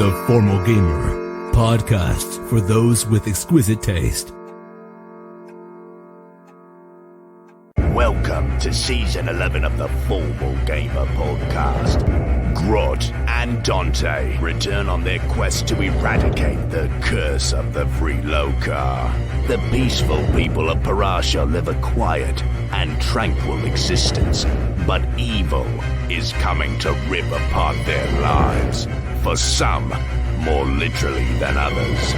The Formal Gamer, podcast for those with exquisite taste. Welcome to Season 11 of the Formal Gamer podcast. Grot and Dante return on their quest to eradicate the curse of the Freeloka. The peaceful people of Parasha live a quiet and tranquil existence, but evil is coming to rip apart their lives. For some, more literally than others.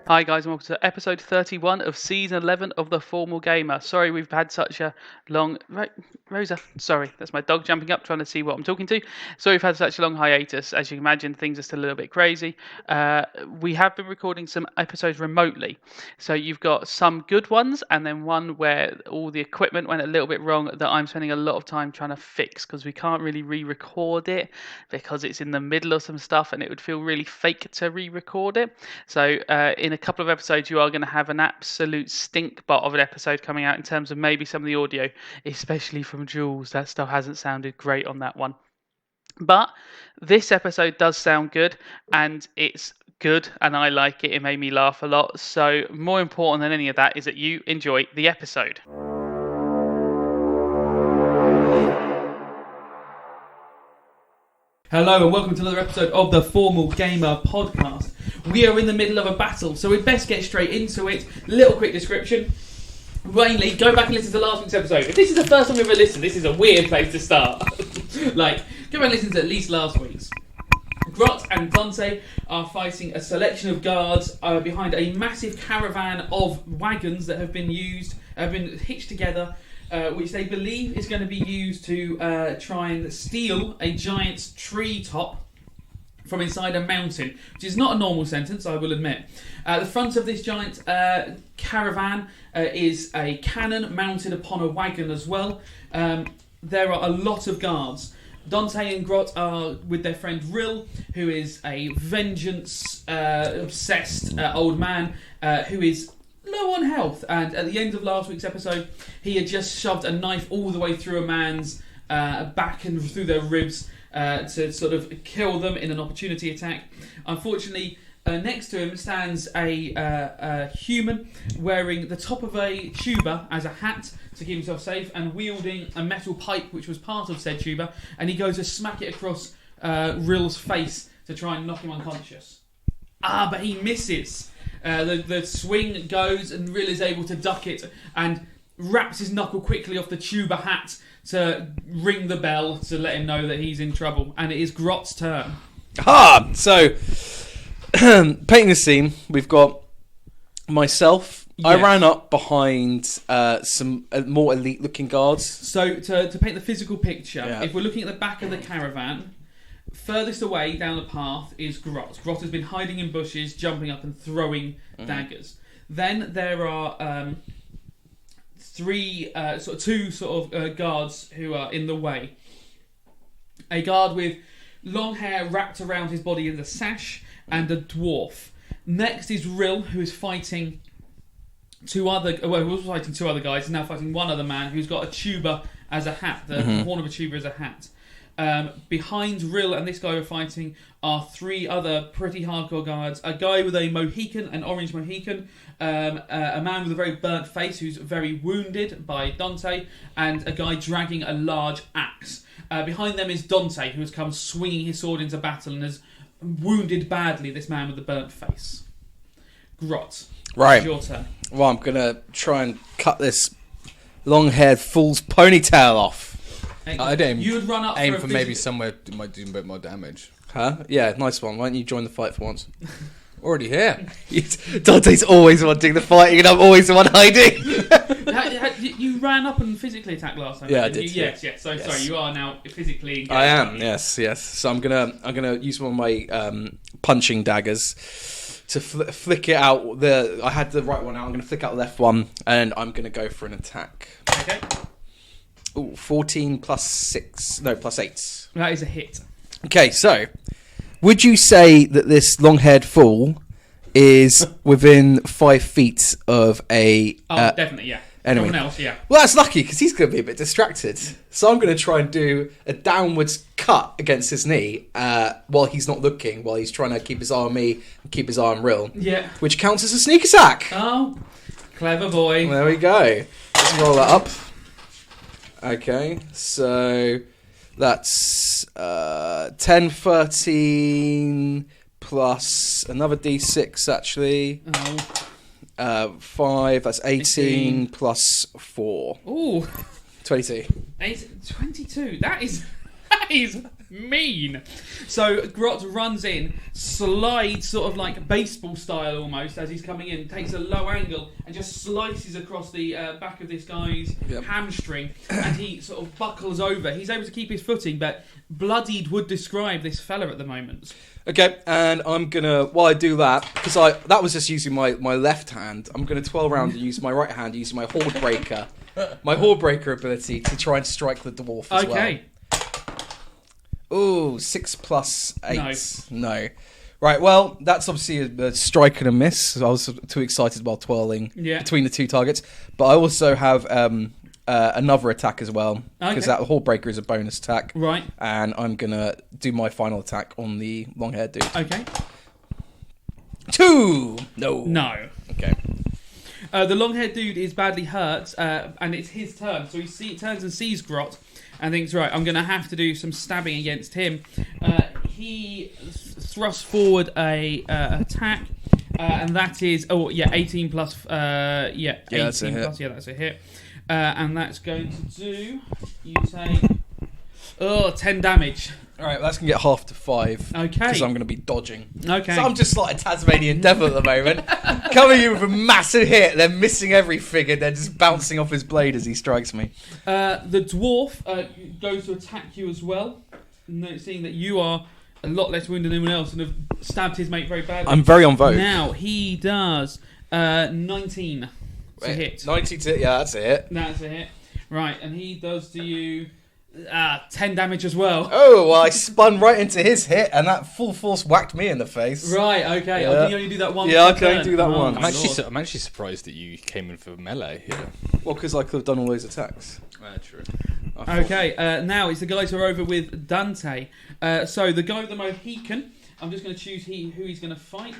Hi guys and welcome to episode 31 of season 11 of The Formal Gamer. Sorry we've had such a long... Rosa, sorry, that's my dog jumping up trying to see what I'm talking to. Sorry we've had such a long hiatus. As you can imagine, things are still a little bit crazy. We have been recording some episodes remotely. So you've got some good ones and then one where all the equipment went a little bit wrong that I'm spending a lot of time trying to fix because we can't really re-record it because it's in the middle of some stuff and it would feel really fake to re-record it. So in a couple of episodes you are going to have an absolute stink bot of an episode coming out in terms of maybe some of the audio, especially from Jules. That stuff hasn't sounded great on that one, but this episode does sound good and it's good and I like it. It made me laugh a lot. So more important than any of that is that you enjoy the episode. Hello and welcome to another episode of the Formal Gamer podcast. We are in the middle of a battle, so we'd best get straight into it. Little quick description. Mainly, go back and listen to last week's episode. If this is the first time you've ever listened, this is a weird place to start. Go back and listen to at least last week's. Grot and Dante are fighting a selection of guards behind a massive caravan of wagons that have been hitched together, which they believe is going to be used to try and steal a giant tree top from inside a mountain, which is not a normal sentence, I will admit. The front of this giant caravan is a cannon mounted upon a wagon as well. There are a lot of guards. Dante and Grot are with their friend Rill, who is a vengeance-obsessed old man who is low on health. And at the end of last week's episode, he had just shoved a knife all the way through a man's back and through their ribs to sort of kill them in an opportunity attack. Unfortunately, next to him stands a human wearing the top of a tuba as a hat to keep himself safe and wielding a metal pipe which was part of said tuba, and he goes to smack it across Rill's face to try and knock him unconscious. But he misses. The swing goes and Rill is able to duck it and wraps his knuckle quickly off the tuba hat to ring the bell to let him know that he's in trouble. And it is Grot's turn. So, painting the scene, we've got myself. Yes. I ran up behind some more elite-looking guards. So, to paint the physical picture, if we're looking at the back of the caravan, furthest away down the path is Grot. Grot has been hiding in bushes, jumping up and throwing daggers. Then there are two guards who are in the way. A guard with long hair wrapped around his body in the sash, and a dwarf. Next is Rill, who is fighting who was fighting two other guys, and now fighting one other man who's got a tuba as a hat, the horn of a tuba as a hat. Behind Rill and this guy we're fighting are three other pretty hardcore guards. A guy with a Mohican, an orange Mohican, a man with a very burnt face who's very wounded by Dante, and a guy dragging a large axe. Behind them is Dante, who has come swinging his sword into battle and has wounded badly this man with the burnt face. Grot, right. It's your turn. Well, I'm going to try and cut this long-haired fool's ponytail off. I'd aim for maybe somewhere that might do a bit more damage. Huh? Yeah, nice one. Why don't you join the fight for once? Already here. Dante's always wanting the fighting and I'm always the one hiding. You ran up and physically attacked last time. Yeah, I did. Yes. So sorry, you are now physically engaged. I am. Yes. So I'm gonna use one of my punching daggers to flick it out. I had the right one out. I'm gonna flick out the left one, and I'm gonna go for an attack. Okay. Ooh, 14 plus 8. That is a hit. Okay, so would you say that this long-haired fool is within 5 feet of a... definitely, yeah. Enemy. Someone else, yeah. Well, that's lucky because he's going to be a bit distracted. So I'm going to try and do a downwards cut against his knee while he's not looking, while he's trying to keep his eye on me and keep his eye on Rill. Yeah. Which counts as a sneak attack. Oh, clever boy. There we go. Let's roll that up. Okay, so that's 10, 13 plus another d6 actually. Oh. 5, that's 18 plus 4. Ooh. 22. 22. That is mean. So Grot runs in, slides sort of like baseball style almost as he's coming in, takes a low angle and just slices across the back of this guy's hamstring, and he sort of buckles over. He's able to keep his footing, but bloodied would describe this fella at the moment. Okay, and I'm gonna, while I do that, because that was just using my left hand, I'm gonna twirl around and use my right hand, using my Horde Breaker, ability to try and strike the dwarf as well. Okay. Ooh, 6 plus 8. No. Right, well, that's obviously a strike and a miss. I was too excited while twirling between the two targets. But I also have another attack as well, because that Horde Breaker is a bonus attack. Right. And I'm going to do my final attack on the long-haired dude. Okay. 2! No. Okay. The long-haired dude is badly hurt, and it's his turn. So he turns and sees Grot and thinks, right, I'm going to have to do some stabbing against him. He thrusts forward a attack, and that is 18 plus 18 that's a hit. plus that's a hit, and that's going to do, you take 10 damage. Alright, that's going to get half to 5. Okay. Because I'm going to be dodging. Okay. So I'm just like a Tasmanian devil at the moment. Coming in with a massive hit, then missing everything, and then just bouncing off his blade as he strikes me. The dwarf goes to attack you as well, noticing that you are a lot less wounded than anyone else and have stabbed his mate very badly. I'm very on vogue. Now, he does 19 to hit. 19 to hit, yeah, that's a hit. That's a hit. Right, and he does to you 10 damage as well. Oh, well, I spun right into his hit, and that full force whacked me in the face. Right, okay. Yeah. Oh, can you only do that one? Yeah, I per can turn? do that Oh, one. my I'm actually surprised that you came in for melee here. Well, because I could have done all those attacks. True. Okay, now it's the guys who are over with Dante. So the guy with the Mohican, I'm just going to choose who he's going to fight.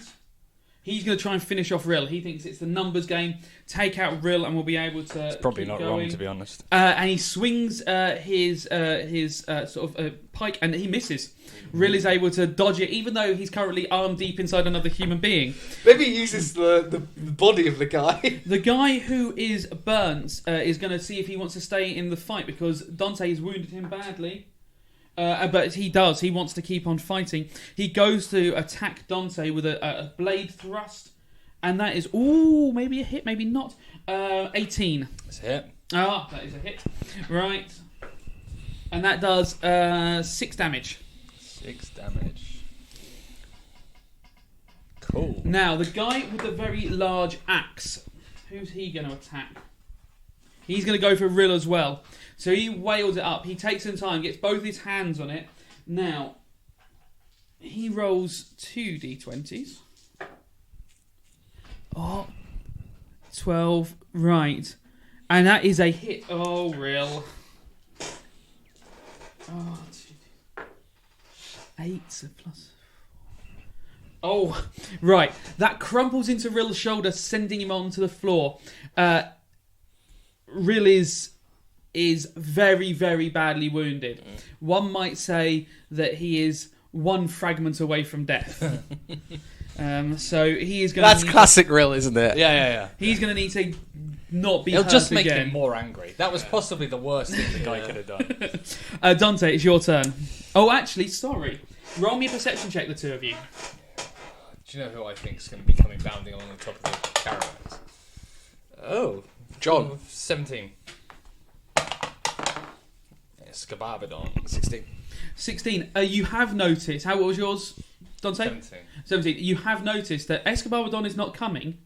He's going to try and finish off Rill. He thinks it's the numbers game. Take out Rill and we'll be able to. It's probably keep not going. wrong, to be honest. And he swings his sort of pike and he misses. Rill is able to dodge it, even though he's currently arm deep inside another human being. Maybe he uses the body of the guy. The guy who is burnt is going to see if he wants to stay in the fight because Dante has wounded him badly. But he does. He wants to keep on fighting. He goes to attack Dante with a blade thrust. And that is, maybe a hit, maybe not. 18. That's a hit. Ah, that is a hit. Right. And that does 6 damage. 6 damage. Cool. Now, the guy with the very large axe, who's he going to attack? He's going to go for Rill as well. So he wails it up. He takes some time, gets both his hands on it. Now, he rolls 2 d20s. 12. Right. And that is a hit. Oh, Rill. 8 plus... Oh, right. That crumples into Rill's shoulder, sending him onto the floor. Rill is very, very badly wounded. One might say that he is one fragment away from death. So he is going to... That's classic Rill, isn't it? Yeah. He's going to need to not be It'll hurt just make again. him more angry. That was possibly the worst thing the guy could have done. Dante, it's your turn. Oh, actually, sorry. Roll me a perception check, the two of you. Do you know who I think is going to be coming bounding along the top of the caravans? Oh, John. 17. Escababadon. 16. 16. You have noticed... What was yours, Dante? 17. You have noticed that Escababadon is not coming,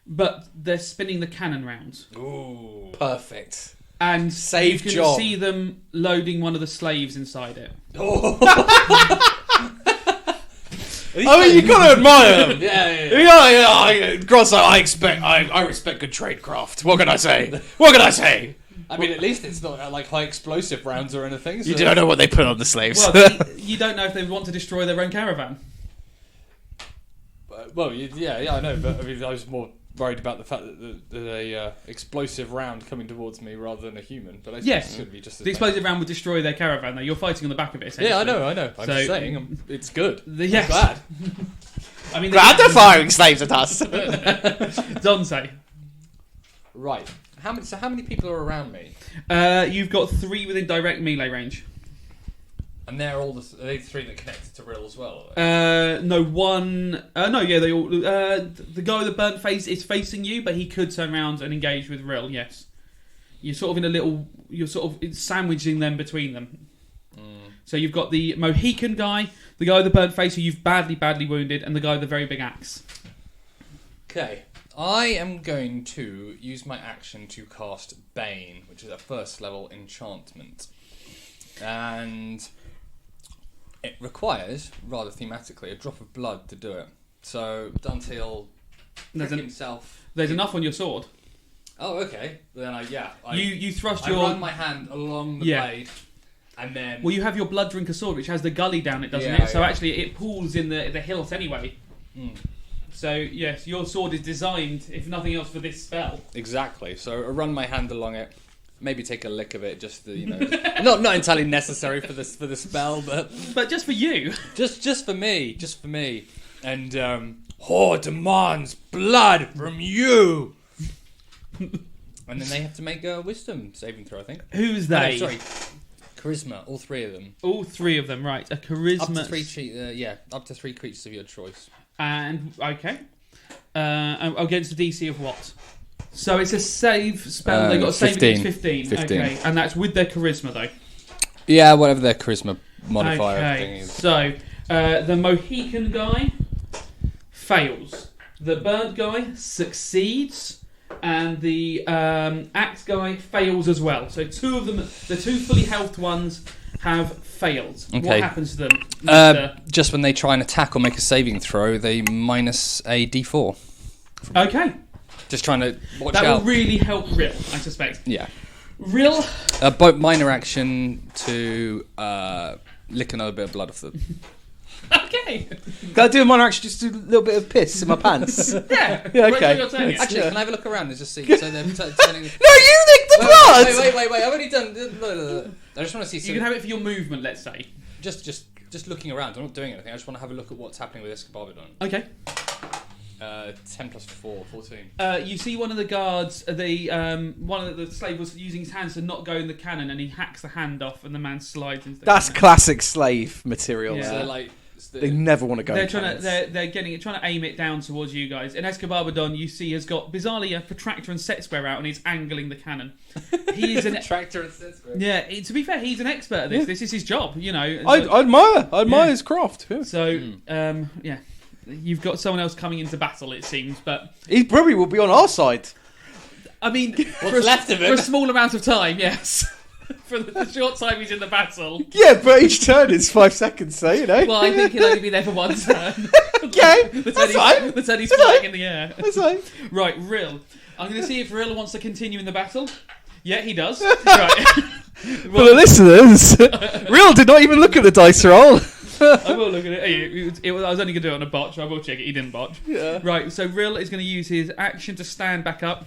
but they're spinning the cannon round. Ooh. Perfect. And Save you can John. see them loading one of the slaves inside it. I mean, you got to admire them. Yeah. Grosso, I respect good tradecraft. What can I say? I mean, at least it's not like high explosive rounds or anything. So. You don't know what they put on the slaves. Well, you don't know if they want to destroy their own caravan. Well, yeah, I know, but I mean, I was more worried about the fact that a explosive round coming towards me rather than a human. But I yes, it be just the explosive round would destroy their caravan. Though you're fighting on the back of it. Yeah, I know. I'm just saying, it's good. Yes. I'm glad. I mean, glad they're firing slaves at us. Dante. Right. How many people are around me? You've got 3 within direct melee range. And they're all are they 3 that connected to Rill as well? No, one. No, yeah, they all. The guy with the burnt face is facing you, but he could turn around and engage with Rill. Yes, you're sort of in a little. You're sort of sandwiching them between them. So you've got the Mohican guy, the guy with the burnt face who you've badly wounded, and the guy with the very big axe. Okay, I am going to use my action to cast Bane, which is a 1st level enchantment, and it requires, rather thematically, a drop of blood to do it. So Dante will prick himself. There's enough on your sword. Oh, okay. Then you thrust I your. run my hand along the blade, and then. Well, you have your blood drinker sword, which has the gully down it, doesn't it? So actually, it pulls in the hilt anyway. So yes, your sword is designed, if nothing else, for this spell. Exactly. So I run my hand along it. Maybe take a lick of it, just to, not entirely necessary for the spell, but just for you, just for me, and Horde demands blood from you, and then they have to make a wisdom saving throw. I think. Who's they? Oh, sorry, charisma. All 3 of them. All 3 of them, right? A charisma. Up to 3 creatures of your choice. And okay, against the DC of what? So it's a save spell. They got a save against 15. Okay, and that's with their charisma though. Yeah, whatever their charisma modifier thing is. So the Mohican guy fails. The burnt guy succeeds, and the axe guy fails as well. So 2 of them, the 2 fully healthed ones, have failed. Okay. What happens to them? Just when they try and attack or make a saving throw, they minus a d4. Okay. Just trying to watch that out. That will really help Rill, I suspect. Yeah. Rill? Minor action to lick another bit of blood off them. Okay. Can I do a minor action, just do a little bit of piss in my pants? Yeah. Okay. Actually, can I have a look around and just see? So they're turning... No, you licked the blood! Wait, I've already done... No. I just want to see... You can have it for your movement, let's say. Just looking around. I'm not doing anything. I just want to have a look at what's happening with Escabarbadon. Okay. 10 plus 4, 14. You see one of the guards, one of the slave was using his hands to not go in the cannon, and he hacks the hand off, and the man slides into the That's cannon. classic slave material. Yeah. So they're like... They never want to go. They're trying to aim it down towards you guys. And Escabarbadon, you see, has got bizarrely a protractor and set square out, and he's angling the cannon. He is an protractor and set square. Yeah. To be fair, he's an expert at this. Yeah. This is his job. I admire his craft. Yeah. So yeah, you've got someone else coming into battle. It seems, but he probably will be on our side. I mean, what's left of him for a small amount of time, yes. For the short time he's in the battle. Yeah, but each turn is 5 seconds, so you know. Well, I think he'll only be there for one turn. Okay, that's fine. The turn he's flying in the air. That's fine. Right, Rill. I'm going to see if Rill wants to continue in the battle. Yeah, he does. Right. For the listeners, Rill did not even look at the dice roll. I will look at it. I was only going to do it on a botch. I will check it. He didn't botch. Yeah. Right, so Rill is going to use his action to stand back up.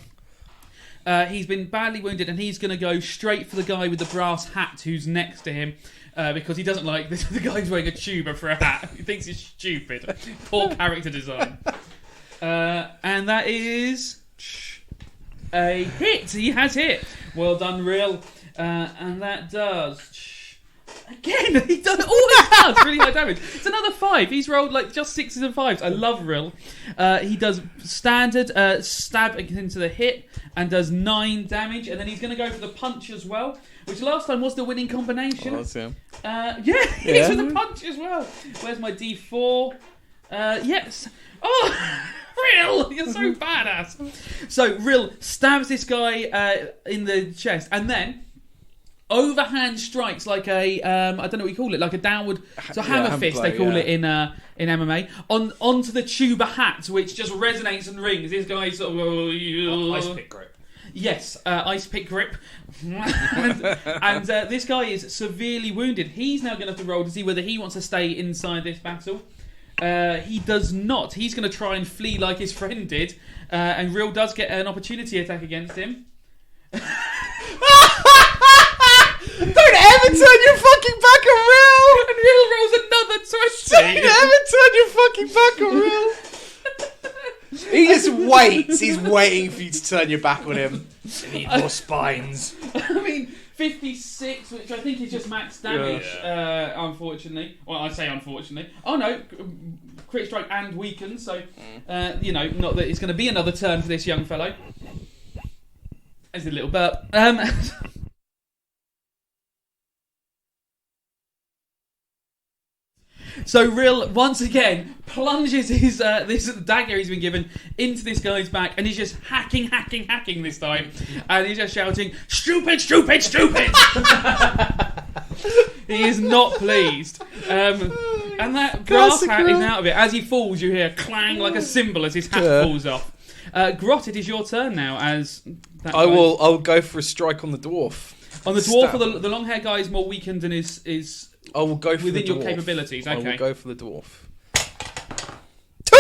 He's been badly wounded, and he's going to go straight for the guy with the brass hat who's next to him, because he doesn't like this. The guy's wearing a tuba for a hat. He thinks he's stupid. Poor character design. And that is a hit. He has hit. Well done, Rill. And that does... Again, he does all his cards really high damage. It's another 5. He's rolled like just 6s and 5s. I love Rill. He does standard stab into the hit and does 9 damage, and then he's going to go for the punch as well, which last time was the winning combination. Oh, that's him. He's with the punch as well. Where's my D4? Yes. Oh, Rill, you're so badass. So Rill stabs this guy in the chest, and then overhand strikes like a I don't know what you call it, like a downward. So hammer fist blow, they call it in MMA. Onto the tuba hat, which just resonates and rings. This guy sort of Ice pick grip. Yes, ice pick grip. and this guy is severely wounded. He's now going to have to roll to see whether he wants to stay inside this battle. He does not. He's going to try and flee like his friend did. And Real does get an opportunity attack against him. Don't ever turn your fucking back on Real! And Real rolls another 20. Don't ever turn your fucking back on Real! He just waits. He's waiting for you to turn your back on him. You need more spines. I mean, 56, which I think is just max damage, unfortunately. Well, I say unfortunately. Oh no, crit strike and weaken, so, not that it's going to be another turn for this young fellow. There's a little burp. So Real once again plunges his this dagger he's been given into this guy's back, and he's just hacking this time, and he's just shouting, "Stupid, stupid, stupid!" He is not pleased, and that grass hat is out of it. As he falls, you hear clang like a cymbal as his hat falls off. Grot, it is your turn now. As that I'll go for a strike on the dwarf. On the dwarf, or the long hair guy is more weakened and is. I will go for within the dwarf. your capabilities. Okay. I will go for the dwarf. 2!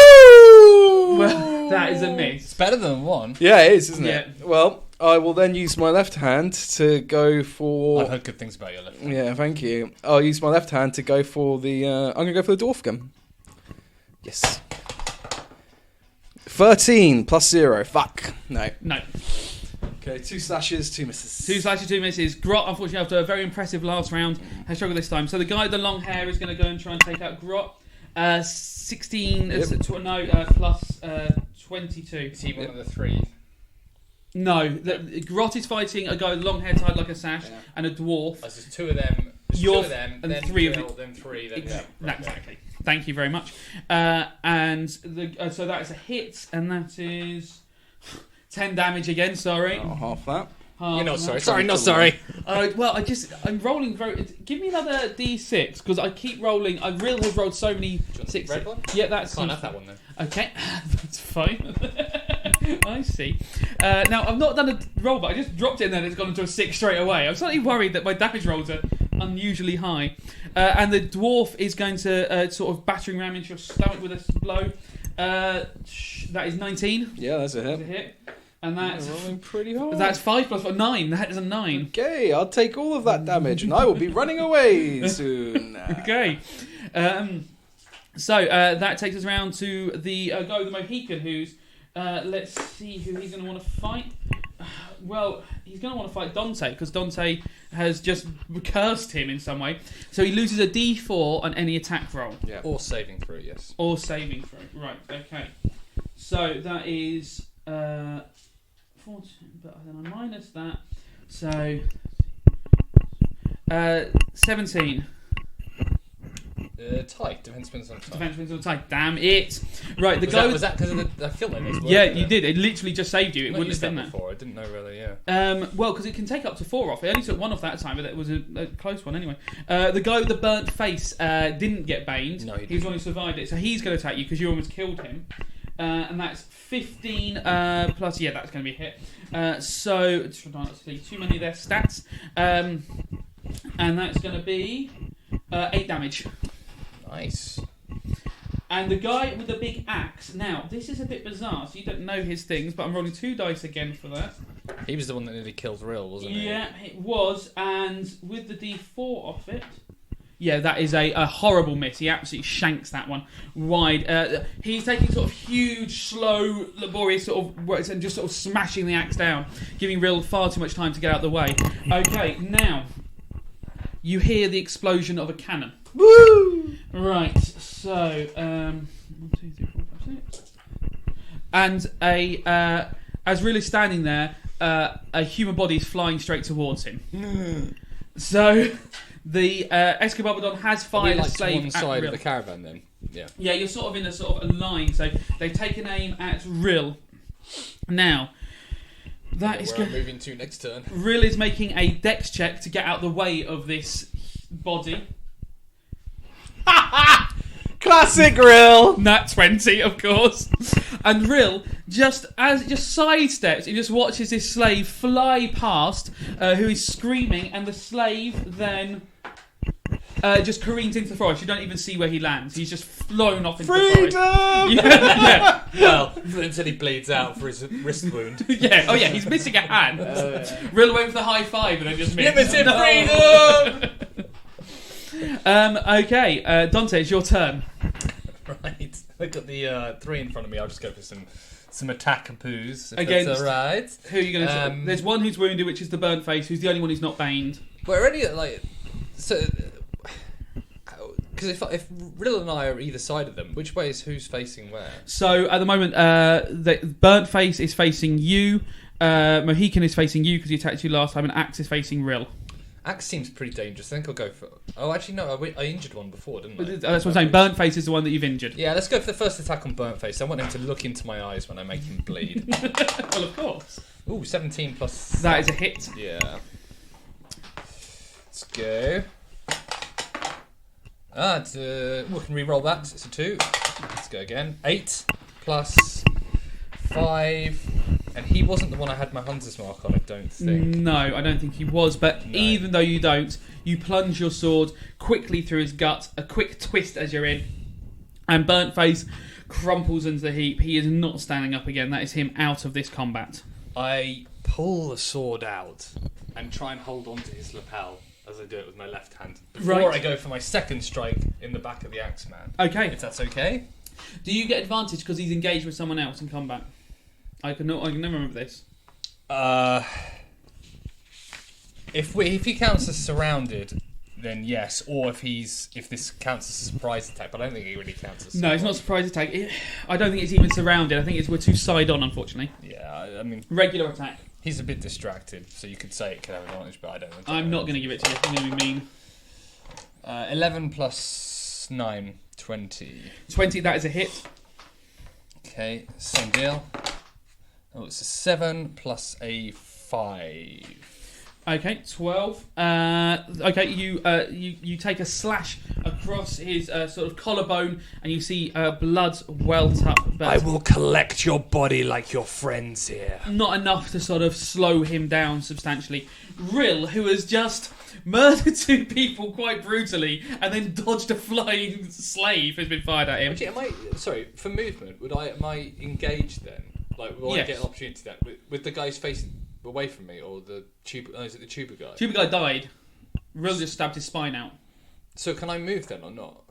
Well, that is a miss. It's better than 1. Yeah, it is, isn't it? Well, I will then use my left hand to go for... I've heard good things about your left hand. Yeah, thank you. I'll use my left hand to go for the... I'm going to go for the dwarf gun. Yes. 13 plus 0. Fuck. No. Okay, 2 slashes, 2 misses. 2 slashes, 2 misses. Grot, unfortunately, after a very impressive last round, has struggled this time. So the guy with the long hair is going to go and try and take out Grot. 16, plus 22. Is he one of the 3? No, Grot is fighting a guy with long hair tied like a sash and a dwarf. Oh, so there's 2 of them. You're 2 of them, and then 3 of Jill, them. then 3, then Exactly. Thank you very much. And so that is a hit, and that is 10 damage again. Sorry. Oh, half that. You're not sorry. Sorry, not sorry. Well, I'm rolling very. Give me another D6 because I keep rolling. I really have rolled so many 6. Red one? Yeah, that's. Can't have that one then. Okay, that's fine. I see. Now I've not done a roll, but I just dropped it and then it's gone into a 6 straight away. I'm slightly worried that my damage rolls are unusually high. And the dwarf is going to sort of battering ram into your stomach with a blow. That is 19. Yeah, that's a hit. That's a hit. And that's rolling pretty hard. That's 5 plus 4, 9. That is a 9. Okay, I'll take all of that damage and I will be running away soon. Okay. So that takes us round to the guy with the Mohican, who's let's see who he's going to want to fight. Well, he's going to want to fight Dante because Dante has just cursed him in some way. So he loses a D4 on any attack roll. Yeah. Or saving throw, yes. Or saving throw. Right. Okay. So that is 14, but then I minus that. So 17. Tight. Defense on tight. Defense on tight. Damn it! Right, was that because of the film? Yeah, you did. It literally just saved you. It wouldn't have been that before. I didn't know really. Yeah. Well, because it can take up to 4 off. It only took 1 off that time, but it was a close one anyway. The guy with the burnt face didn't get baned. No, he was the one who survived it. So he's going to attack you because you almost killed him. And that's 15 plus. Yeah, that's going to be a hit. So too many of their stats. And that's going to be 8 damage. Nice. And the guy with the big axe. Now, this is a bit bizarre, so you don't know his things, but I'm rolling 2 dice again for that. He was the one that nearly killed Rill, wasn't he? Yeah, it was. And with the D4 off it, yeah, that is a horrible miss. He absolutely shanks that one wide. He's taking sort of huge, slow, laborious sort of works and just sort of smashing the axe down, giving Rill far too much time to get out of the way. Okay, now you hear the explosion of a cannon. Woo! Right, so 1, 2, 3, 4, 5, 6, and as Rill is standing there, a human body is flying straight towards him. So the Escobarbadon has fired a slave to one side at Rill. of the caravan then. Yeah. Yeah, you're sort of in a sort of a line. So they've taken aim at Rill. Now, That is where I'm moving to next turn. Rill is making a dex check to get out the way of this body. Classic Rill. Nat 20, of course. And Rill just sidesteps and just watches this slave fly past, who is screaming, and the slave then just careens into the forest. You don't even see where he lands. He's just flown off into the forest. Yeah. Well, until he bleeds out for his wrist wound. Yeah. Oh yeah, he's missing a hand. Rill went for the high five and then just missed. Limited freedom. Okay, Dante, it's your turn. Right. I've got the 3 in front of me. I'll just go for some attack and poos. Against that's all right. Who are you going to? There's one who's wounded, which is the burnt face, who's the only one who's not baned. We're already because if Rill and I are either side of them, which way is who's facing where? So at the moment, the burnt face is facing you. Mohican is facing you because he attacked you last time, and Axe is facing Rill. Axe seems pretty dangerous. I think I'll go for... Oh, actually, no. I injured one before, didn't I? That's what I'm saying. Burnt face is the one that you've injured. Yeah, let's go for the first attack on burnt face. I want him to look into my eyes when I make him bleed. Well, of course. Ooh, 17 plus... That is a hit. Yeah. Let's go. We can re-roll that. It's a 2. Let's go again. 8 plus 5... And he wasn't the one I had my hunter's mark on, I don't think. No, I don't think he was. But even though you don't, you plunge your sword quickly through his gut, a quick twist as you're in, and Burnt Face crumples into the heap. He is not standing up again. That is him out of this combat. I pull the sword out and try and hold on to his lapel as I do it with my left hand before I go for my second strike in the back of the Axeman. Okay. If that's okay. Do you get advantage because he's engaged with someone else in combat? I can never remember this. If he counts as surrounded, then yes. Or if this counts as a surprise attack, but I don't think it really counts as. No, it's not a surprise attack. I don't think it's even surrounded. I think we're too side on, unfortunately. Yeah, I mean regular attack. He's a bit distracted, so you could say it could have advantage, but I don't think. I'm not going to give it to you. I'm going to be mean. 11 plus 9, 20. 20. That is a hit. Okay, same deal. Oh, it's a 7 plus a 5. Okay, 12. Okay, you take a slash across his sort of collarbone, and you see blood welt up. But I will collect your body like your friends here. Not enough to sort of slow him down substantially. Rill, who has just murdered 2 people quite brutally and then dodged a flying slave, has been fired at him. Actually, for movement, am I engaged then? Like, will I get an opportunity then? With the guys facing away from me, or the tuba... Oh, is it the tuba guy? Tuba guy died. Rill just stabbed his spine out. So can I move then, or not?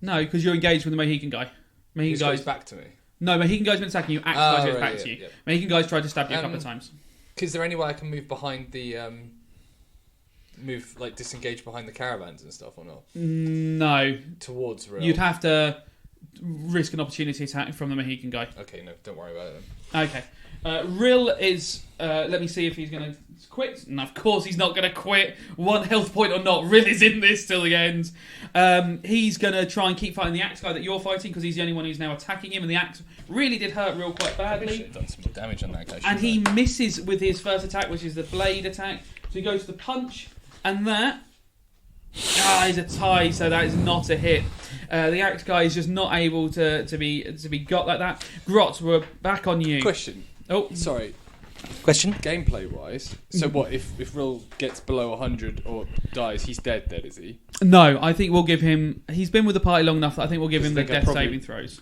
No, because you're engaged with the Mohican guy. Mohican guy's back to me? No, Mohican guy's been attacking you. Axe guy goes back to you. Yeah. Mohican guy's tried to stab you a couple of times. Is there any way I can move behind the... disengage behind the caravans and stuff, or not? No. Towards Rill? You'd have to risk an opportunity attack from the Mohican guy. Okay, no, don't worry about it then. Okay. Rill is... let me see if he's going to quit. And of course he's not going to quit. 1 health point or not, Rill is in this till the end. He's going to try and keep fighting the Axe guy that you're fighting, because he's the only one who's now attacking him, and the Axe really did hurt Rill quite badly. I should have done some more damage on that guy. And he misses with his first attack, which is the blade attack. So he goes to the punch, and that... is a tie, so that is not a hit. The Axe guy is just not able to be got like that. Grot, we're back on you. Question. Oh, sorry. Question? Gameplay wise, so what if Rill gets below 100 or dies? He's dead. Then is he? No, I think we'll give him. He's been with the party long enough that I think we'll give him the death saving throws.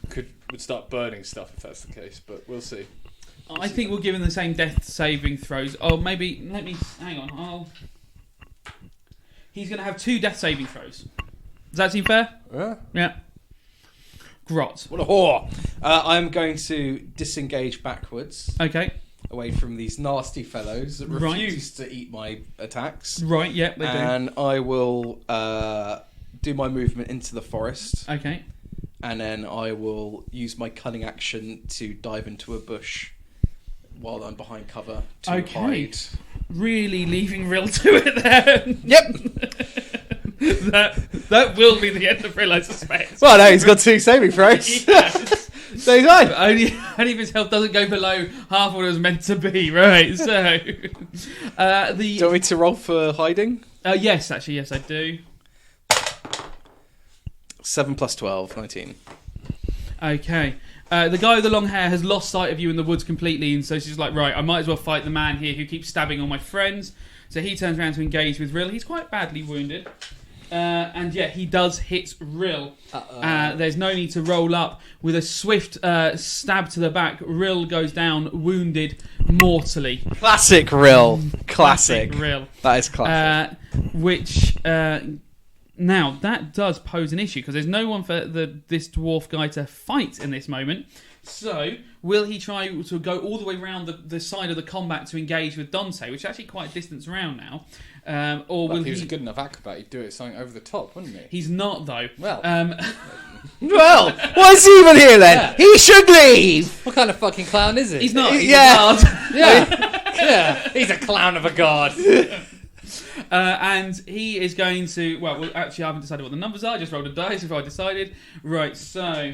Would start burning stuff if that's the case, but we'll see. I think we'll give him the same death saving throws. Oh, maybe let me hang on. He's going to have 2 death saving throws. Does that seem fair? Yeah. Grot. What a whore! I'm going to disengage backwards. Okay. Away from these nasty fellows that refuse to eat my attacks. Right, yeah, they do. And I will do my movement into the forest. Okay. And then I will use my cunning action to dive into a bush while I'm behind cover to hide. Really leaving Rill to it there. Yep. that will be the end of Rill, I suspect. Well, no, he's got 2 saving throws. Yes. So he's fine. Only if his health doesn't go below half what it was meant to be, right? So, Do you want me to roll for hiding? yes, actually, yes, I do. 7 plus 12, 19. Okay. The guy with the long hair has lost sight of you in the woods completely, and so she's like, right, I might as well fight the man here who keeps stabbing all my friends. So he turns around to engage with Rill. He's quite badly wounded. And yeah, he does hit Rill. There's no need to roll up. With a swift stab to the back, Rill goes down, wounded mortally. Classic Rill. Classic. Rill. That is classic. Now, that does pose an issue, because there's no one for this dwarf guy to fight in this moment. So, will he try to go all the way around the side of the combat to engage with Dante, which is actually quite a distance around now? Or will he was a good enough acrobat, he'd do it something over the top, wouldn't he? He's not, though. Well. Well, what's he even here then? Yeah. He should leave! What kind of fucking clown is he? He's not. He's yeah. a guard. Yeah, he's a clown of a guard. And he is going to... Well, actually, I haven't decided what the numbers are. I just rolled a dice before I decided. Right, so...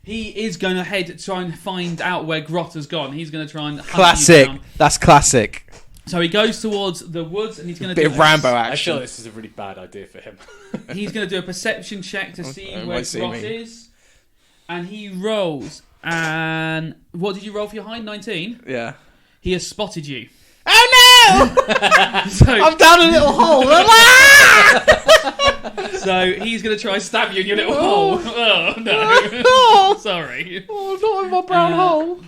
He is going to try and find out where Grotter's gone. He's going to try and hunt classic. You down. That's classic. So he goes towards the woods, and he's going to do... Bit of Rambo action. I feel this is a really bad idea for him. He's going to do a perception check to see where Grot is. And he rolls. And... What did you roll for your hide? 19? Yeah. He has spotted you. Oh no! So, I'm down a little hole. So he's going to try and stab you in your little hole. Oh no! Sorry. Oh, not in my brown hole.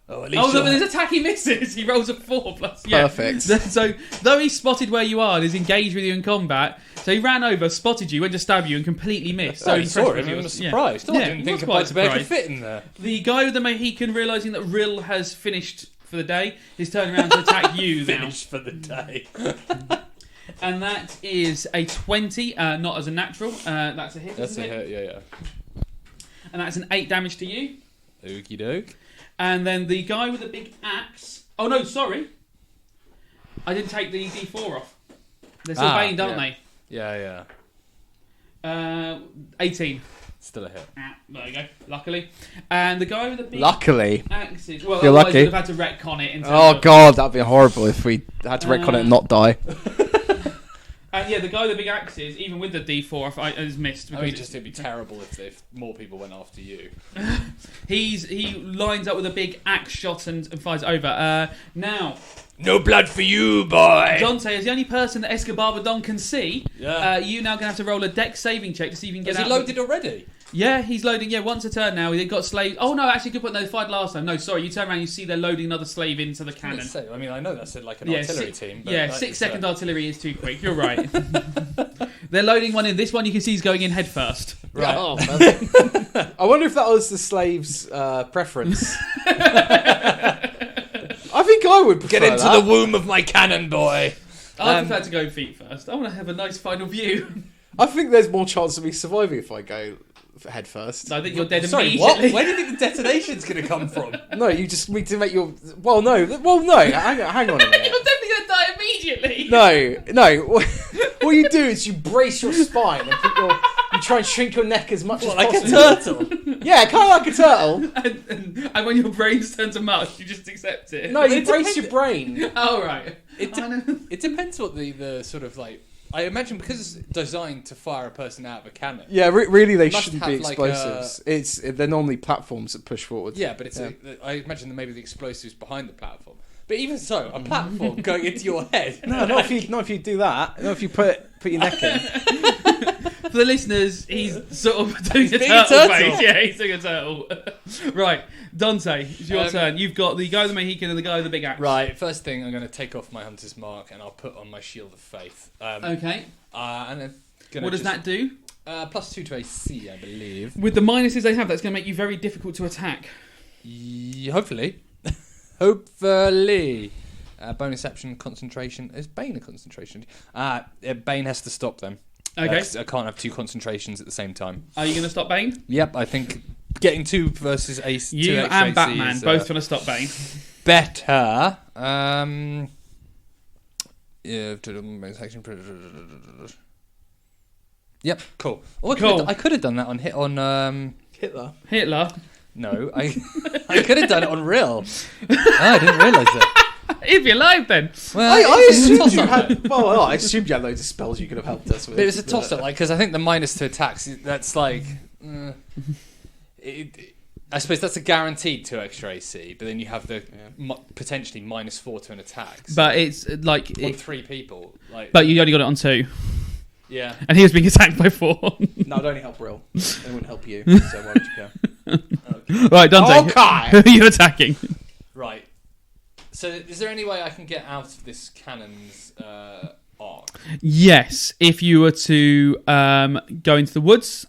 Oh, no, but his attack he misses. He rolls a 4 plus. Yeah. Perfect. So though he spotted where you are and is engaged with you in combat, so he ran over, spotted you, went to stab you, and completely missed. So he saw him. He was surprised. I didn't think a Bite Bear could fit in there. The guy with the Mohican, realising that Rill has finished for the day, is turning around to attack you now. Finished for the day. And that is a 20, not as a natural. That's a hit. That's a hit, yeah. And that's an 8 damage to you. Okie doke. And then the guy with the big axe. Oh no, sorry. I didn't take the D4 off. They're still baned, aren't they? Yeah. 18. Still a hit. There you go. Luckily. And the guy with the big axes. Well, you're lucky. We'd have had to retcon it. God, that'd be horrible if we had to retcon it and not die. And yeah, the guy with the big axes, even with the D4, has missed. I mean, it'd be terrible if more people went after you. He lines up with a big axe shot and fires over. Now, no blood for you, boy. Dante is the only person that Escobar Don can see. Yeah. You now gonna have to roll a dex saving check to see if you can get out. Is he loaded already? Yeah, he's loading. Yeah, once a turn now. They've got slaves. Oh no, actually, good point. They fired last time. No, sorry. You turn around, you see they're loading another slave into the cannon. I mean, I know that's like an artillery team. But 6-second artillery is too quick. You're right. They're loading one in. This one you can see is going in head first. Right. Oh, I wonder if that was the slave's preference. I think I would prefer Get into that. the womb of my cannon, boy. I prefer to go feet first. I want to have a nice final view. I think there's more chance of me surviving if I go head first. No, I think you're dead Sorry, immediately. what? Where do you think the detonation's going to come from? No, you just need to make your... Well, no. Hang on a minute. You're definitely going to die immediately. No. What you do is you brace your spine and you try and shrink your neck as much as like possible. a turtle? Yeah, kind of like a turtle. And when your brains turn to mush, you just accept it. No, you brace your brain. Oh, right. It depends what the sort of like... I imagine because it's designed to fire a person out of a cannon. Yeah, really, they must shouldn't have be explosives. They're normally platforms that push forward. Yeah, but I imagine that maybe the explosives behind the platform. But even so, a platform going into your head. No, not if you do that. Not if you put your neck in. For the listeners, he's sort of doing a turtle face. Yeah, he's doing a turtle. Right, Dante, it's your turn. You've got the guy with the Mohican and the guy with the big axe. Right, first thing, I'm going to take off my Hunter's Mark and I'll put on my Shield of Faith. Okay. And then what does that do? +2 to AC, I believe. With the minuses they have, that's going to make you very difficult to attack. Hopefully. Hopefully. Bonus action, concentration. Is Bane a concentration? Bane has to stop them. Okay. I can't have 2 concentrations at the same time. Are you going to stop Bane? Yep, I think getting 2 versus Ace. You 2 and Batman is, both going to stop Bane. Better. Yep, cool. I could have done that on Hitler. No, I could have done it on real. Oh, I didn't realise that. If you're alive, then. Well, I assumed you had. Well, I assumed you had loads of spells you could have helped us with. But it was a toss-up, because I think the minus to attacks, that's like... I suppose that's a guaranteed 2 extra AC, but then you have the potentially -4 to an attack. So But it's like... on 3 people. Like, but you only got it on 2. yeah. And he was being attacked by 4. No, it'd only help Brill. It wouldn't help you, so why would you care? Right, Dante. Okay. Who are you attacking? Right. So is there any way I can get out of this cannon's arc? Yes, if you were to go into the woods,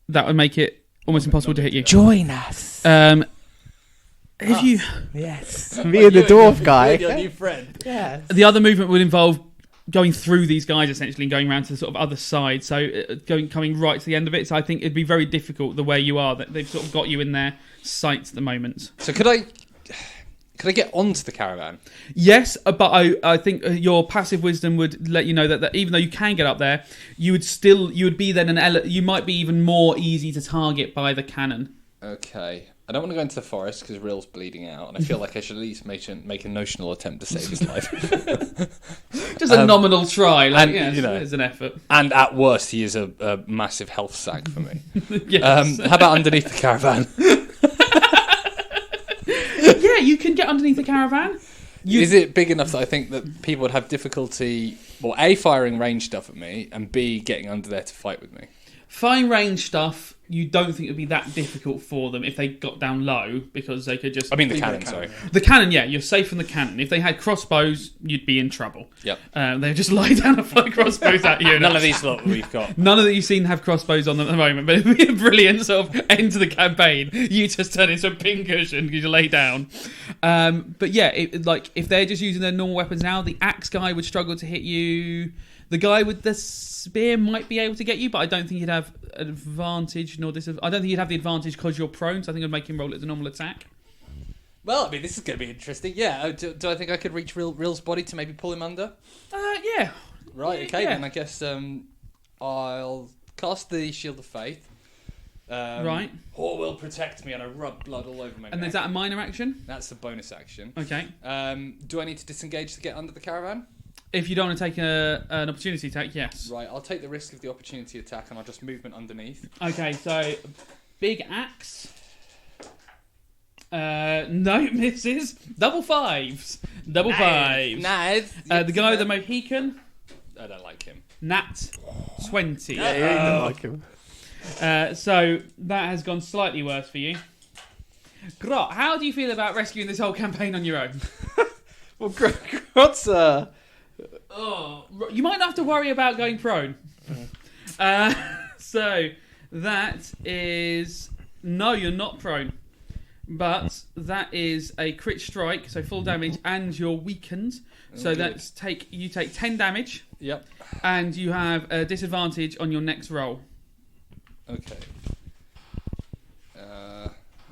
that would make it almost impossible to hit you. Join us. If you... Yes. Me and the dwarf guy. Your new friend. Yes. The other movement would involve going through these guys essentially and going around to the sort of other side, so coming right to the end of it. So I think it'd be very difficult the way you are. That they've sort of got you in their sights at the moment. So could I get onto the caravan? Yes, but I think your passive wisdom would let you know that even though you can get up there, you would be then you might be even more easy to target by the cannon. Okay. I don't want to go into the forest because Rill's bleeding out, and I feel like I should at least make a notional attempt to save his life. Just a nominal try, like, and, yeah, you know, it's an effort. And at worst, he is a massive health sack for me. Yes. How about underneath the caravan? Yeah, you can get underneath the caravan. Is it big enough that I think that people would have difficulty, well, A, firing range stuff at me, and B, getting under there to fight with me? Fine range stuff, you don't think it would be that difficult for them if they got down low, because they could just... I mean the cannon, sorry. The cannon, yeah, you're safe from the cannon. If they had crossbows, you'd be in trouble. Yep. They'd just lie down and fire crossbows at you. None of these lot we've got. None of that you've seen have crossbows on them at the moment, but it'd be a brilliant sort of end to the campaign. You just turn into a pincushion because you lay down. But yeah, if they're just using their normal weapons now, the axe guy would struggle to hit you. The guy with the spear might be able to get you, but I don't think he'd have an advantage nor I don't think he'd have the advantage because you're prone, so I think I'd make him roll it as a normal attack. Well, I mean, this is going to be interesting. Yeah, do I think I could reach Rill's body to maybe pull him under? Yeah. Right, okay, yeah. then I guess I'll cast the Shield of Faith. Right. Or will protect me, and I rub blood all over my neck. And is that a minor action? That's the bonus action. Okay. Do I need to disengage to get under the caravan? If you don't want to take an opportunity attack, yes. Right, I'll take the risk of the opportunity attack, and I'll just movement underneath. Okay, so big axe. No, misses. Double fives. Nice. The guy with the Mohican. I don't like him. Nat 20. Yeah, you don't like him. So that has gone slightly worse for you. Grot, how do you feel about rescuing this whole campaign on your own? Well, Grot's... Oh, you might not have to worry about going prone. So that is... No, you're not prone. But that is a crit strike, so full damage, and you're weakened. So that's you take 10 damage. Yep. And you have a disadvantage on your next roll. Okay.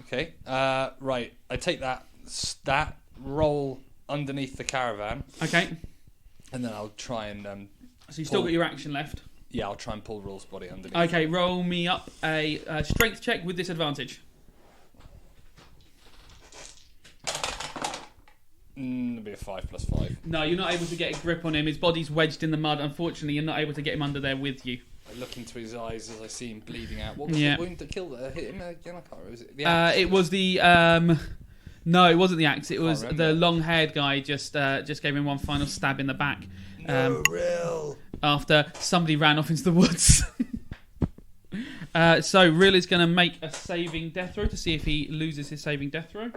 Okay. Right. I take that roll underneath the caravan. Okay. And then I'll try and So you still got your action left. Yeah, I'll try and pull Rill's body underneath. Okay, roll me up a strength check with disadvantage. It'll be a 5 + 5. No, you're not able to get a grip on him. His body's wedged in the mud. Unfortunately, you're not able to get him under there with you. I look into his eyes as I see him bleeding out. What was Yeah. the wound that killed hit him again? I can't remember. Was it the axe? It was the... no, it wasn't the axe. It was remember. the long-haired guy just gave him one final stab in the back. Rill. After somebody ran off into the woods. So Rill is going to make a saving death throw to see if he loses his saving death throw.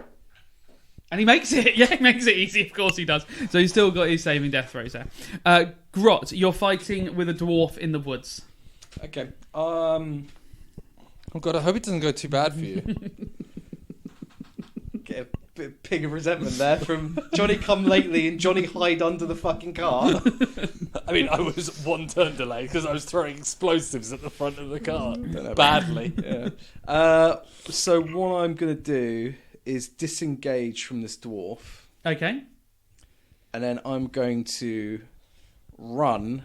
And he makes it. Yeah, he makes it easy. Of course he does. So he's still got his saving death throws there. Grot, you're fighting with a dwarf in the woods. Okay. Oh God, I hope it doesn't go too bad for you. Get a bit of pig of resentment there from Johnny Come Lately and Johnny Hide under the fucking car. I mean, I was one turn delay because I was throwing explosives at the front of the car. Badly. Badly. Yeah. So what I'm going to do is disengage from this dwarf. Okay. And then I'm going to run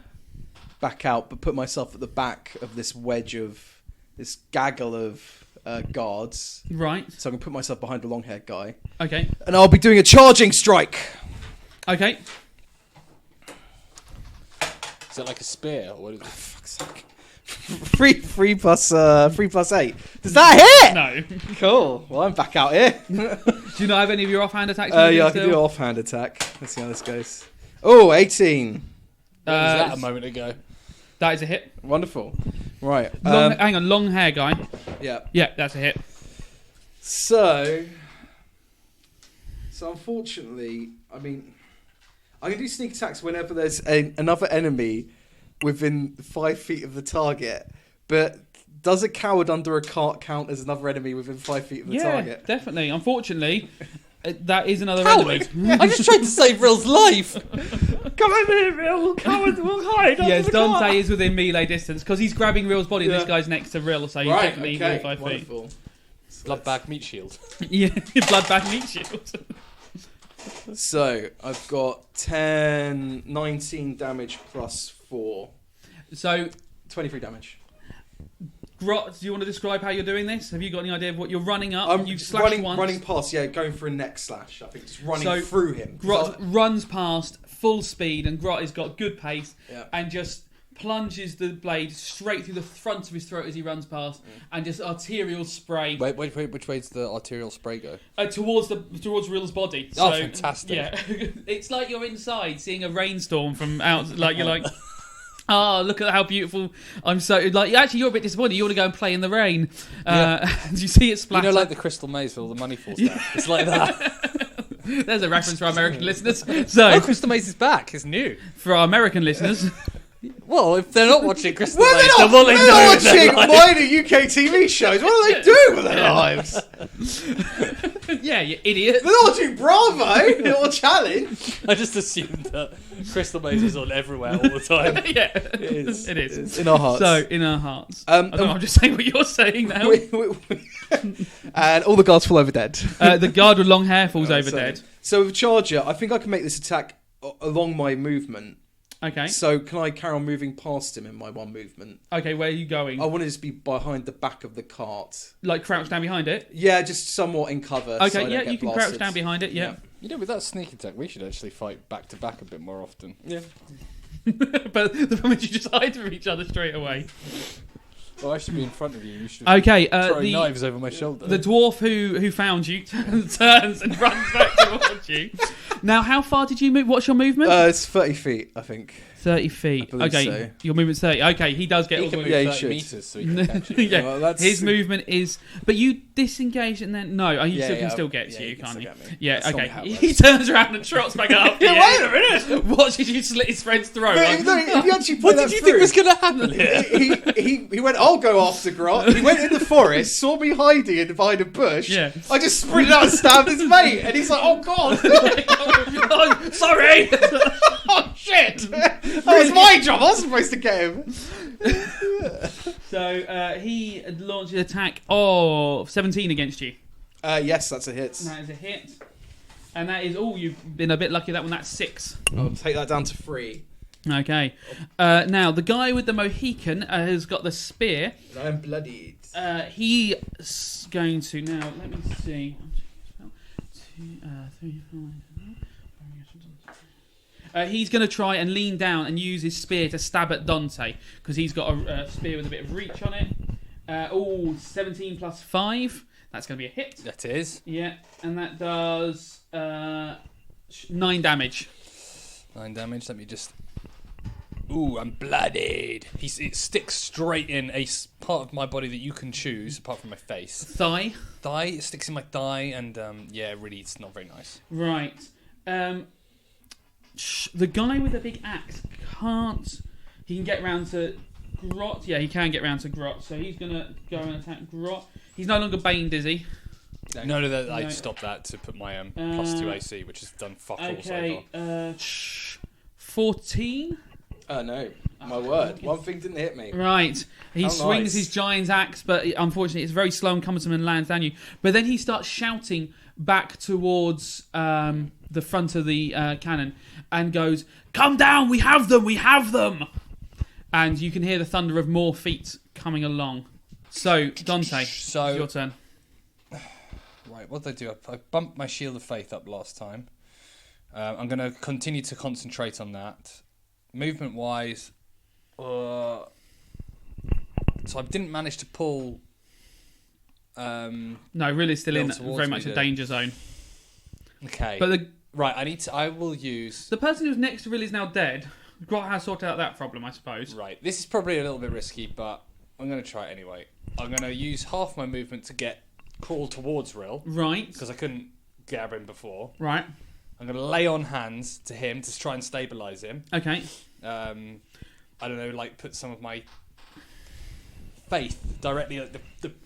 back out, but put myself at the back of this wedge of... this gaggle of guards. Right. So I'm going to put myself behind the long-haired guy. Okay. And I'll be doing a charging strike. Okay. Is it like a spear? Or what is it? Fuck's sake. 3 plus 8. Does that hit? No. Cool. Well, I'm back out here. Do you not have any of your offhand attacks? Yeah, I can do an offhand attack. Let's see how this goes. Oh, 18. What was that a moment ago? That is a hit. Wonderful. Right. Hang on, long hair guy. Yeah. Yeah, that's a hit. So unfortunately, I mean, I can do sneak attacks whenever there's another enemy within 5 feet of the target. But does a coward under a cart count as another enemy within 5 feet of the target? Yeah, definitely. Unfortunately, that is another Coward! enemy. I just tried to save Rill's life! Come on in, Rill. Coward will hide. Yes, Dante is within melee distance because he's grabbing Rill's body and this guy's next to Rill, so he's definitely within 5 feet. Wonderful. Blood bag meat shield. Yeah, blood bag meat shield. So I've got 10, 19 damage plus 4. So 23 damage. Grot, do you want to describe how you're doing this? Have you got any idea of what you're running up? You've slashed once. Running past, going for a neck slash. I think just running through him. Grot runs past full speed, and Grot has got good pace, Yeah. and just plunges the blade straight through the front of his throat as he runs past, and just arterial spray. Wait, which way does the arterial spray go? Towards Rill's body. Oh, fantastic! Yeah, it's like you're inside seeing a rainstorm from out. Like you're like. Oh, look at how beautiful! I'm so like. Actually, you're a bit disappointed. You want to go and play in the rain. Do you see it splatter? You know, like the crystal maze where all the money falls down. It's like that. There's a reference for our American listeners. So, Crystal Maze is back. It's new. For our American listeners. Well, if they're not watching Crystal Well, Maze, they're then what they not know is their watching life. minor UK TV shows. What do they do with their lives? Yeah, you idiot. They're not watching Bravo or Challenge. I just assumed that Crystal Maze is on everywhere all the time. Yeah, It is. It is. In our hearts. So, in our hearts. I don't know, I'm just saying what you're saying now. And all the guards fall over dead. The guard with long hair falls over So- dead. So with Charger, I think I can make this attack along my movement. Okay. So can I carry on moving past him in my one movement? Okay, where are you going? I want to just be behind the back of the cart. Like crouch down behind it? Yeah, just somewhat in cover. Okay, so I don't yeah, get you can blasted. crouch down behind it, yeah. You know, with that sneak attack, we should actually fight back to back a bit more often. Yeah. But the problem is you just hide from each other straight away. Well, I should be in front of you. You should Okay, throw knives over my shoulder. The dwarf who found you turns and runs back towards you. Now, how far did you move? What's your movement? It's 30 feet, I think. 30 feet. I believe Okay, so. your movement's 30. Okay, he does get he all can the move Yeah, he 30 should. meters, so he can catch you. yeah, Well, that's- his movement is. But you disengage and then no, he Yeah, can still yeah, get yeah, to he you, can can't still you? get me. Yeah, That's okay. not how it He works. turns around and trots back up. Yeah, wait a minute. Watches you slit his friend's throat. But Like, if you actually put What that did you through, think was going to happen here? he went, I'll go after Grot. He went in the forest, saw me hiding behind a bush. Yeah. I just sprinted out and stabbed his mate. And he's like, oh, God. oh, sorry. Oh, shit. That was my job. I was supposed to get him. So he launched an attack of 17 against you. Yes, that's a hit. That is a hit. And that is all. You've been a bit lucky with that one. That's 6. I'll take that down to 3. Okay. Now, the guy with the Mohican has got the spear. I'm bloodied. He's going to... Now, let me see. 3, 5... he's going to try and lean down and use his spear to stab at Dante because he's got a spear with a bit of reach on it. 17 plus 5. That's going to be a hit. That is. Yeah, and that does 9 damage. 9 damage. Let me just... Ooh, I'm bloodied. It sticks straight in a part of my body that you can choose, apart from my face. Thigh. It sticks in my thigh, and really, it's not very nice. Right. The guy with the big axe can't... He can get round to Grot. Yeah, he can get round to Grot, so he's going to go and attack Grot. He's no longer Bane, is he? No, I No. stopped that to put my plus 2 AC, which has done fuck all so far. Okay, 14? No, my word. One thing didn't hit me. Right. He How swings nice. his giant's axe, but unfortunately it's very slow and cumbersome and lands down you. But then he starts shouting back towards the front of the cannon and goes, "Come down, we have them, we have them!" And you can hear the thunder of more feet coming along. So, Dante, it's your turn. Right, what did I do? I bumped my Shield of Faith up last time. I'm going to continue to concentrate on that. Movement-wise, so I didn't manage to pull... no, really still in very much a danger zone. Okay. But I will use... The person who's next to Rill is now dead. Grot has sorted out that problem, I suppose. Right, this is probably a little bit risky, but I'm going to try it anyway. I'm going to use half my movement to crawl towards Rill. Right. Because I couldn't grab him before. Right. I'm going to lay on hands to him to try and stabilise him. Okay. I don't know, like put some of my faith directly,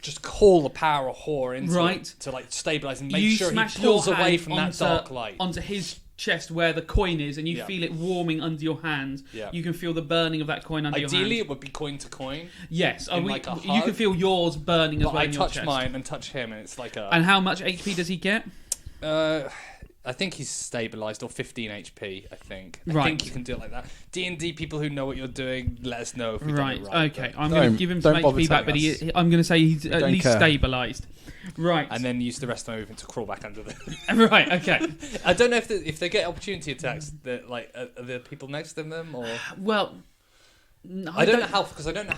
just call the power of horror into it to like stabilise and make sure he pulls away from that dark light. Onto his chest where the coin is, and you feel it warming under your hand. Yeah. You can feel the burning of that coin under your hand. Ideally, it would be coin to coin. Yes. Like a hug, you can feel yours burning as well in your chest. I touch mine and touch him, and it's like a... And how much HP does he get? I think he's stabilised, or 15 HP, I think. Right. I think you can do it like that. D&D people who know what you're doing, let us know if we've done it right. Okay. I'm going to give him some HP back, but I'm going to say he's at least stabilised. Right. And then use the rest of my movement to crawl back under the... Right, okay. I don't know if they get opportunity attacks, are the people next to them, or... Well... I don't know how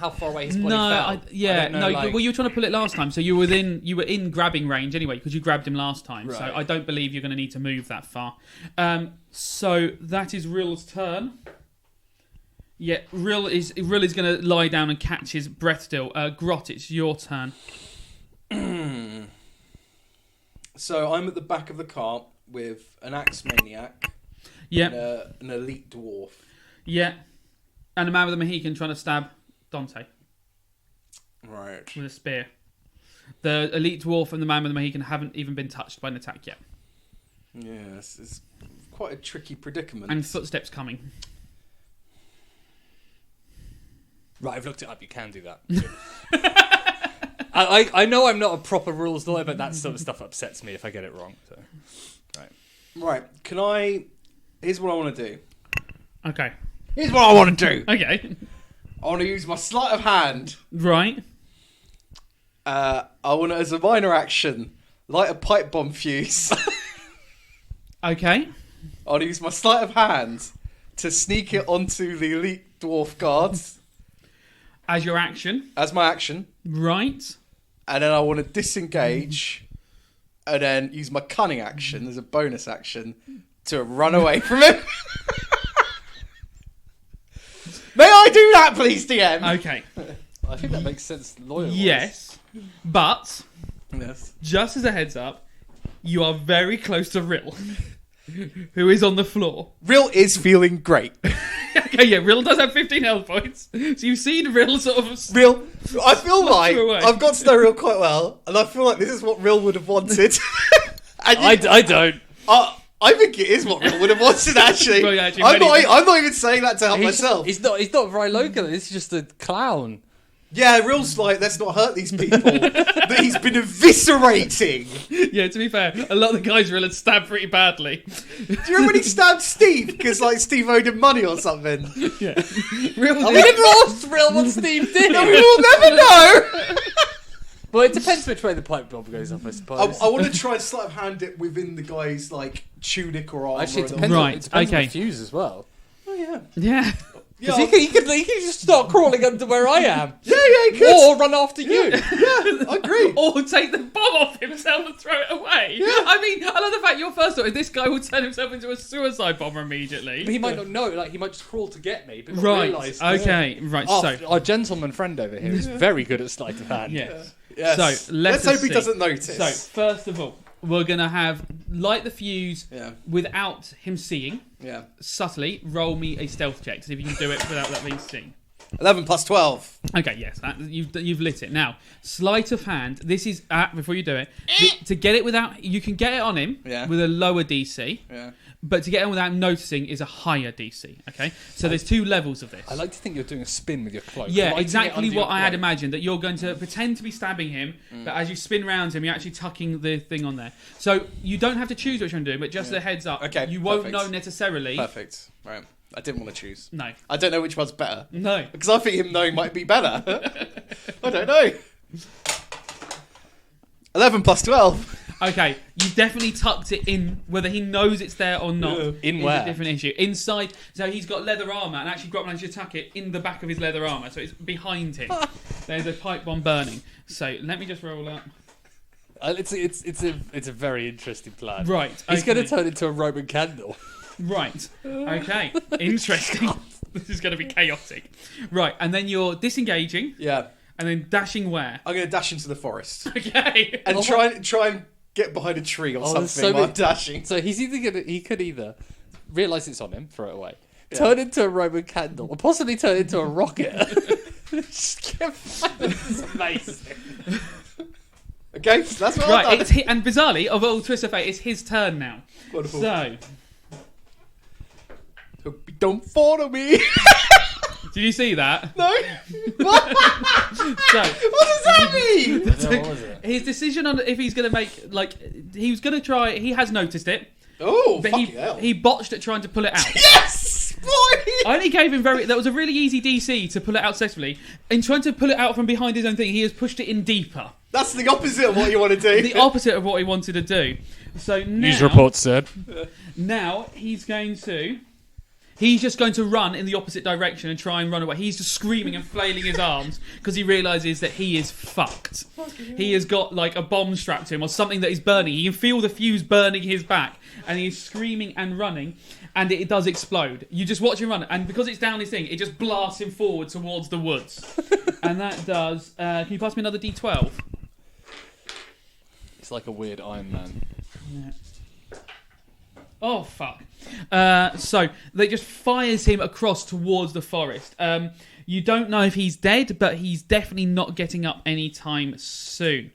far away his body fell. Well, you were trying to pull it last time, so you were in grabbing range anyway because you grabbed him last time. Right. So I don't believe you're going to need to move that far. So that is Rill's turn. Yeah, Rill is going to lie down and catch his breath still. Grot, it's your turn. So I'm at the back of the cart with an axe maniac. Yeah. And an elite dwarf. Yeah. And a man with a Mohican trying to stab Dante. Right. With a spear. The elite dwarf and the man with the Mohican haven't even been touched by an attack yet. Yes, it's quite a tricky predicament. And footsteps coming. Right, I've looked it up. You can do that. I know I'm not a proper rules lawyer, but that sort of stuff upsets me if I get it wrong. So, right. Can I... Here's what I want to do. Okay. Here's what I want to do. Okay. I want to use my sleight of hand. Right. I want to, as a minor action, light a pipe bomb fuse. Okay. I want to use my sleight of hand to sneak it onto the elite dwarf guards. As your action. As my action. Right. And then I want to disengage and then use my cunning action as a bonus action to run away from him. May I do that, please, DM? Okay. I think that makes sense. Yes. But, yes. Just as a heads up, you are very close to Rill, who is on the floor. Rill is feeling great. Okay, yeah, Rill does have 15 health points. So you've seen Rill sort of... Rill, I feel like I've got to know Rill quite well, and I feel like this is what Rill would have wanted. I don't. I think it is what Rill would have wanted, actually. Well, yeah, I'm not even saying that to help myself. He's not Vryloka, he's just a clown. Yeah, Rill's like, let's not hurt these people that he's been eviscerating. Yeah, to be fair, a lot of the guys Rill had stabbed pretty badly. Do you remember when he stabbed Steve because like Steve owed him money or something? Yeah. Rill we never asked Rill what Steve did. No, we will never know. Well, it depends which way the pipe bomb goes off, I suppose. I want to try and sleight of hand it within the guy's like tunic or armor. Actually, it depends on the fuse as well. Oh yeah. Yeah. Because he could just start crawling under where I am. Yeah, he could. Or run after you. Yeah, I agree. Or take the bomb off himself and throw it away. Yeah. I mean, I love the fact your first thought is this guy will turn himself into a suicide bomber immediately. But he might not know, like he might just crawl to get me, but not right. realise. Okay, right, so... Our gentleman friend over here is very good at sleight of hand. Yes. Yes. So, let's hope see. he doesn't notice. So, first of all, we're going to have light the fuse without him seeing. Yeah. Subtly, roll me a stealth check to see if you can do it without that being seen. 11 plus 12. Okay, yes, you've lit it. Now, sleight of hand, this is, before you do it, to get it without, you can get it on him with a lower DC. Yeah. But to get on without noticing is a higher DC, okay? So there's two levels of this. I like to think you're doing a spin with your cloak. Yeah, exactly what I had imagined, that you're going to pretend to be stabbing him, but as you spin round him, you're actually tucking the thing on there. So you don't have to choose what you're going to do, but just a heads up, you won't know necessarily. Perfect, right. I didn't want to choose. No. I don't know which one's better. No. Because I think him knowing might be better. I don't know. 11 plus 12. Okay, you definitely tucked it in. Whether he knows it's there or not In is where? a different issue. Inside, so he's got leather armour, and actually Grot managed to tuck it in the back of his leather armour, so it's behind him. There's a pipe bomb burning. So let me just roll up. It's a very interesting plan. Right, He's okay. going to turn into a Roman candle. Right, okay, interesting. This is going to be chaotic. Right, and then you're disengaging, Yeah. and then dashing where? I'm going to dash into the forest. Okay. And try and get behind a tree or there's something while I'm many- dashing. So he could either realise it's on him, throw it away, turn into a Roman candle, or possibly turn into a rocket. Just get It's amazing. Okay, so that's what Right, I've done. and bizarrely, of all twists of fate, it's his turn now. Wonderful. So, Don't follow me. did you see that? No. So, What does that mean? What was it? his decision on if he's going to make, he was going to try, he has noticed it, Oh, but fucking hell. he botched at trying to pull it out. Yes! Boy! I only gave him that was a really easy DC to pull it out successfully. In trying to pull it out from behind his own thing, he has pushed it in deeper. That's the opposite of what you want to do. The opposite of what he wanted to do. So now, News report said. now he's just going to run in the opposite direction and try and run away. He's just screaming and flailing his arms because he realises that he is fucked. He has got like a bomb strapped to him or something that is burning. He can feel the fuse burning his back, and he's screaming and running, and it does explode. You just watch him run, and because it's down his thing, it just blasts him forward towards the woods. And that does... can you pass me another D12? It's like a weird Iron Man. Yeah. Oh, fuck. So, they just fires him across towards the forest. You don't know if he's dead, but he's definitely not getting up anytime soon.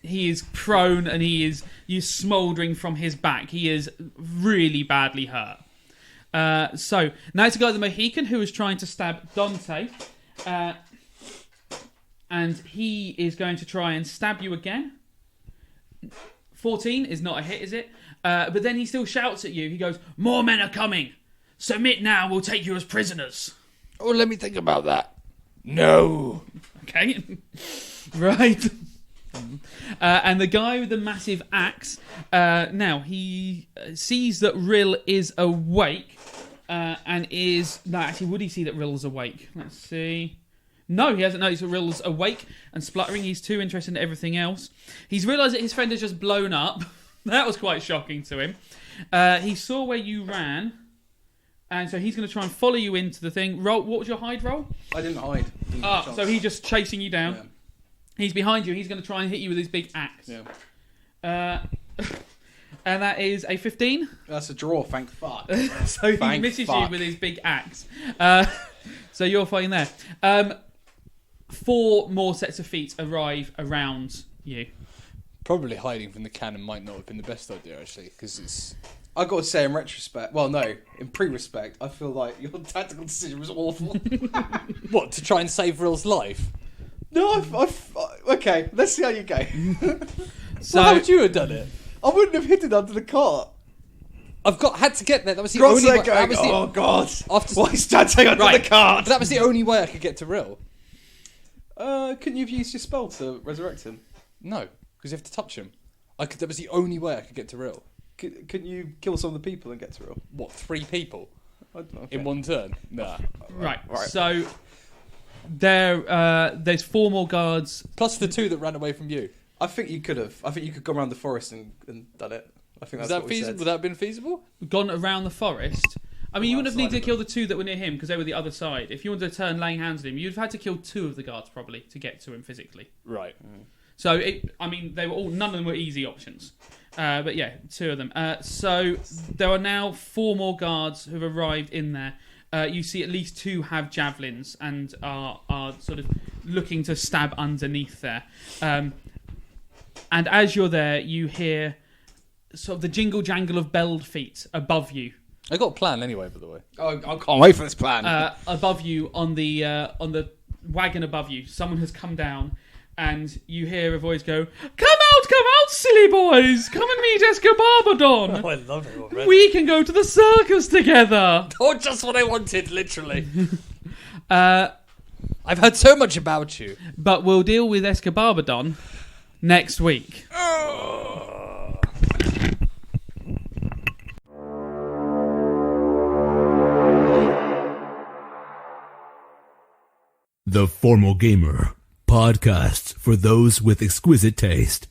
He is prone and he is smouldering from his back. He is really badly hurt. So, now it's a guy, the Mohican, who is trying to stab Dante. And he is going to try and stab you again. 14 is not a hit, is it? But then he still shouts at you. He goes, "More men are coming. Submit now, we'll take you as prisoners." Oh, let me think about that. No. Okay. Right. And the guy with the massive axe, now he sees that Rill is awake and is... No, actually, would he see that Rill's awake? Let's see. No, he hasn't noticed that Rill's awake and spluttering. He's too interested in everything else. He's realised that his friend has just blown up. That was quite shocking to him. He saw where you ran, and so he's going to try and follow you into the thing. Roll. What was your hide roll? I didn't hide. So he's just chasing you down. Yeah. He's behind you. He's going to try and hit you with his big axe. Yeah. And that is a 15. That's a draw, thank fuck. So he Thank misses you fuck. with his big axe. So you're fighting there. 4 more sets of feet arrive around you. Probably hiding from the cannon might not have been the best idea, actually, because it's... I've got to say, in retrospect, well, no, in pre-respect, I feel like your tactical decision was awful. What, to try and save Rill's life? No, okay, let's see how you go. So Well, how would you have done it? I wouldn't have hit it under the cart. Had to get there. That was the Grot's only there way. going, oh God, After- why is Dante under Right. the cart? That was the only way I could get to Rill. Couldn't you have used your spell to resurrect him? No, because you have to touch him. That was the only way I could get to Rill. Couldn't you kill some of the people and get to Real? What, 3 people I don't know. in one turn? Nah. right. So there's 4 more guards. Plus the 2 that ran away from you. I think you could have. I think you could go around the forest and done it. I think Was that's that what we feasible? said. Would that have been feasible? Gone around the forest. I mean, you wouldn't have needed to outside kill the 2 that were near him because they were the other side. If you wanted to turn laying hands on him, you'd have had to kill 2 of the guards probably to get to him physically. Right. So, they were all, none of them were easy options. But yeah, 2 of them. So there are now 4 more guards who've arrived in there. You see at least 2 have javelins and are sort of looking to stab underneath there. And as you're there, you hear sort of the jingle jangle of belled feet above you. I got a plan anyway, by the way. Oh, I can't wait for this plan. Above you on the wagon above you, someone has come down, and you hear a voice go, come out, silly boys! Come and meet Escobarbadon! Oh, I love it already. We can go to the circus together! Oh, just what I wanted, literally. I've heard so much about you. But we'll deal with Escobarbadon next week. The Formal Gamer, podcast for those with exquisite taste.